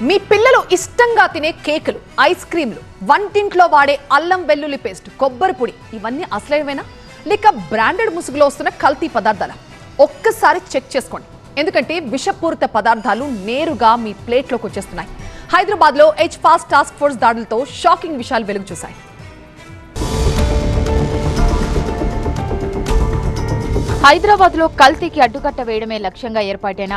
మీ పిల్లలు ఇష్టంగా తినే కేకులు, ఐస్ క్రీమ్లు, వంటింట్లో వాడే అల్లం వెల్లుల్లి పేస్ట్, కొబ్బరి పొడి ఇవన్నీ అసలేవేనా లేక బ్రాండెడ్ ముసుగులో వస్తున్న కల్తీ పదార్థాలా? ఒక్కసారి చెక్ చేసుకోండి. ఎందుకంటే విషపూరిత పదార్థాలు నేరుగా మీ ప్లేట్లోకి వచ్చేస్తున్నాయి. హైదరాబాద్లో హెచ్ఫాస్ట్ టాస్క్ ఫోర్స్ దాడులతో షాకింగ్ విషయాలు వెలుగు చూశాయి. హైదరాబాద్లో కల్తీకి అడ్డుకట్ట వేయడమే లక్ష్యంగా ఏర్పాటైన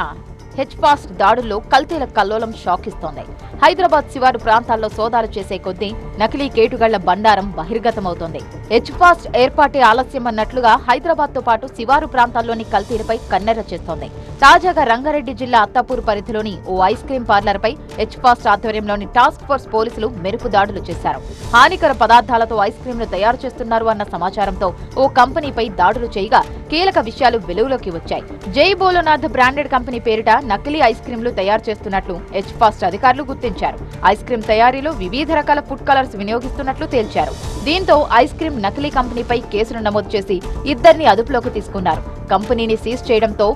హెచ్ఫాస్ట్ దాడుల్లో కల్తీల కల్లోలం షాక్ ఇస్తోంది. హైదరాబాద్ శివారు ప్రాంతాల్లో సోదాలు చేసే కొద్దీ నకిలీ కేటుగళ్ల బండారం బహిర్గతమవుతోంది. హెచ్ఫాస్ట్ ఏర్పాటే ఆలస్యమన్నట్లుగా హైదరాబాద్ తో పాటు శివారు ప్రాంతాల్లోని కల్తీలపై కన్నెర్ర చేస్తోంది. తాజాగా రంగారెడ్డి జిల్లా అత్తాపూర్ పరిధిలోని ఓ ఐస్ క్రీం పార్లర్పై హెచ్ఫాస్ట్ ఆధ్వర్యంలోని టాస్క్ ఫోర్స్ పోలీసులు మెరుపు దాడులు చేశారు. హానికర పదార్థాలతో ఐస్ క్రీంలు తయారు చేస్తున్నారు అన్న సమాచారంతో ఓ కంపెనీపై దాడులు చేయగా కీలక విషయాలు వెలుగులోకి వచ్చాయి. జై బోలోనాథ్ బ్రాండెడ్ కంపెనీ పేరిట నకిలీ ఐస్ క్రీంలు తయారు చేస్తున్నట్లు హెచ్ఫాస్ట్ అధికారులు గుర్తించారు. ఐస్ క్రీం తయారీలో వివిధ రకాల ఫుడ్ కలర్స్ వినియోగిస్తున్నట్లు తేల్చారు. దీంతో ఐస్ క్రీం నకిలీ కంపెనీపై కేసులు నమోదు చేసి ఇద్దరిని అదుపులోకి తీసుకున్నారు. కంపెనీని సీజ్ చేయడంతో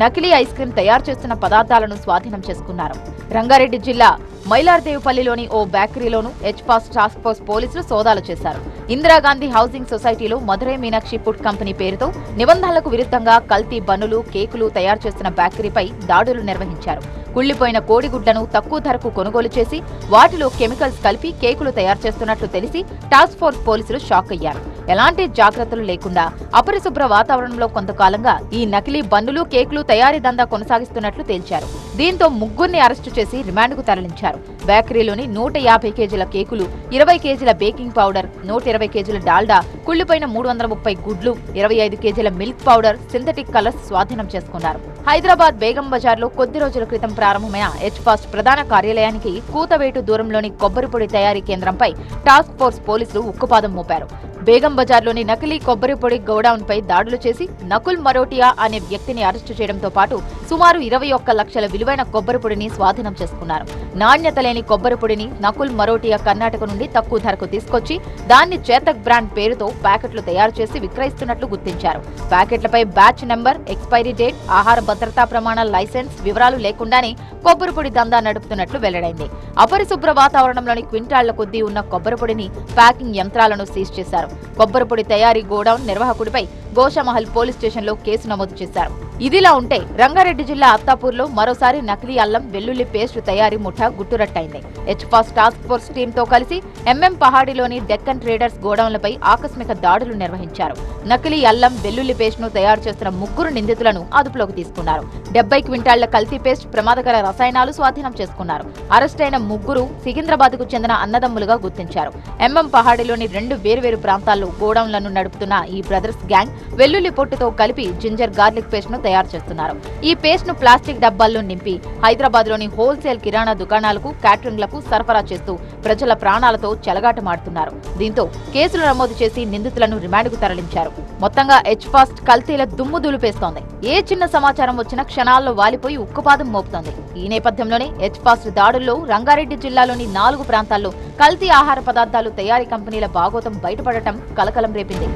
నకిలీ ఐస్ క్రీం తయారు చేస్తున్న పదార్థాలను స్వాధీనం చేసుకున్నారు. రంగారెడ్డి జిల్లా మైలార్దేవుపల్లిలోని ఓ బేకరీలోనూ హెచ్ఫాస్ట్ టాస్క్ ఫోర్స్ పోలీసులు సోదాలు చేశారు. ఇందిరాగాంధీ హౌసింగ్ సొసైటీలో మధురై మీనాక్షి ఫుడ్ కంపెనీ పేరుతో నిబంధనలకు విరుద్ధంగా కల్తీ బన్నులు, కేకులు తయారు చేస్తున్న బేకరీపై దాడులు నిర్వహించారు. కుళ్లిపోయిన కోడిగుడ్లను తక్కువ ధరకు కొనుగోలు చేసి వాటిలో కెమికల్స్ కలిపి కేకులు తయారు చేస్తున్నట్లు తెలిసి టాస్క్ ఫోర్స్ పోలీసులు షాక్ అయ్యారు. ఎలాంటి జాగ్రత్తలు లేకుండా అపరిశుభ్ర వాతావరణంలో కొంతకాలంగా ఈ నకిలీ బన్నులు, కేకులు తయారీ దందా కొనసాగిస్తున్నట్లు తేల్చారు. దీంతో ముగ్గురిని అరెస్టు చేసి రిమాండ్కు తరలించారు. బేకరీలోని 150 కేజీల కేకులు, 20 కేజీల బేకింగ్ పౌడర్, 120 కేజీల డాల్డా, కుళ్లిపోయిన 330 గుడ్లు, 25 కేజీల మిల్క్ పౌడర్, సింథటిక్ కలర్స్ స్వాధీనం చేసుకున్నారు. హైదరాబాద్ బేగం బజార్లో కొద్ది రోజుల క్రితం ప్రారంభమైన హెచ్ఫాస్ట్ ప్రధాన కార్యాలయానికి కూతవేటు దూరంలోని కొబ్బరి పొడి తయారీ కేంద్రంపై టాస్క్ ఫోర్స్ పోలీసులు ఉక్కుపాదం మోపారు. బేగం బజార్లోని నకిలీ కొబ్బరి పొడి గోడౌన్ పై దాడులు చేసి నకుల్ మరోటియా అనే వ్యక్తిని అరెస్టు చేయడంతో పాటు సుమారు 21 లక్షల విలువైన కొబ్బరి పొడిని స్వాధీనం చేసుకున్నారు. నాణ్యత లేని కొబ్బరి పొడిని నకుల్ మరోటియా కర్ణాటక నుండి తక్కువ ధరకు తీసుకొచ్చి దాన్ని చేతక్ బ్రాండ్ పేరుతో ప్యాకెట్లు తయారు చేసి విక్రయిస్తున్నట్లు గుర్తించారు. ప్యాకెట్లపై బ్యాచ్ నెంబర్, ఎక్స్పైరీ డేట్, ఆహార భద్రతా ప్రమాణాల లైసెన్స్ వివరాలు లేకుండానే కొబ్బరి పొడి దందా నడుపుతున్నట్లు వెల్లడైంది. అపరిశుభ్ర వాతావరణంలోని క్వింటాళ్ల కొద్దీ ఉన్న కొబ్బరి పొడిని ప్యాకింగ్ యంత్రాలను సీజ్ చేశారు. కొబ్బరి పొడి తయారీ గోడౌన్ నిర్వాహకుడిపై గోషామహల్ పోలీస్ స్టేషన్లో కేసు నమోదు చేశారు. ఇదిలా ఉంటే రంగారెడ్డి జిల్లా అత్తాపూర్లో మరోసారి నకిలీ అల్లం వెల్లుల్లి పేస్ట్ తయారీ ముఠా గుట్టురట్టయింది. హెచ్ఫాస్ట్ టాస్క్ ఫోర్స్ టీంతో కలిసి ఎంఎం పహాడిలోని డెక్కన్ ట్రేడర్స్ గోడౌన్లపై ఆకస్మిక దాడులు నిర్వహించారు. నకిలీ అల్లం వెల్లుల్లి పేస్ట్ ను తయారు చేస్తున్న ముగ్గురు నిందితులను అదుపులోకి తీసుకున్నారు. 70 క్వింటాళ్ల కల్తీ పేస్ట్, ప్రమాదకర రసాయనాలు స్వాధీనం చేసుకున్నారు. అరెస్టైన ముగ్గురు సికింద్రాబాద్ కు చెందిన అన్నదమ్ములుగా గుర్తించారు. ఎంఎం పహాడిలోని 2 వేర్వేరు ప్రాంతాల్లో గోడౌన్లను నడుపుతున్న ఈ బ్రదర్స్ గ్యాంగ్ వెల్లుల్లి పొట్టుతో కలిపి జింజర్ గార్లిక్ పేస్ట్ ను తయారు చేస్తున్నారు. ఈ పేస్ట్ ను ప్లాస్టిక్ డబ్బాల్లో నింపి హైదరాబాద్ లోని హోల్సేల్ కిరాణా దుకాణాలకు, క్యాటరింగ్లకు సరఫరా చేస్తూ ప్రజల ప్రాణాలతో చెలగాటమాడుతున్నారు. దీంతో కేసులు నమోదు చేసి నిందితులను రిమాండ్కు తరలించారు. మొత్తంగా హెచ్ఫాస్ట్ కల్తీల దుమ్ము దులిపేస్తోంది. ఏ చిన్న సమాచారం వచ్చినా క్షణాల్లో వాలిపోయి ఉక్కుపాదం మోపుతోంది. ఈ నేపథ్యంలోనే హెచ్ఫాస్ట్ దాడుల్లో రంగారెడ్డి జిల్లాలోని 4 ప్రాంతాల్లో కల్తీ ఆహార పదార్థాలు తయారీ కంపెనీల బాగోతం బయటపడటం కలకలం రేపింది.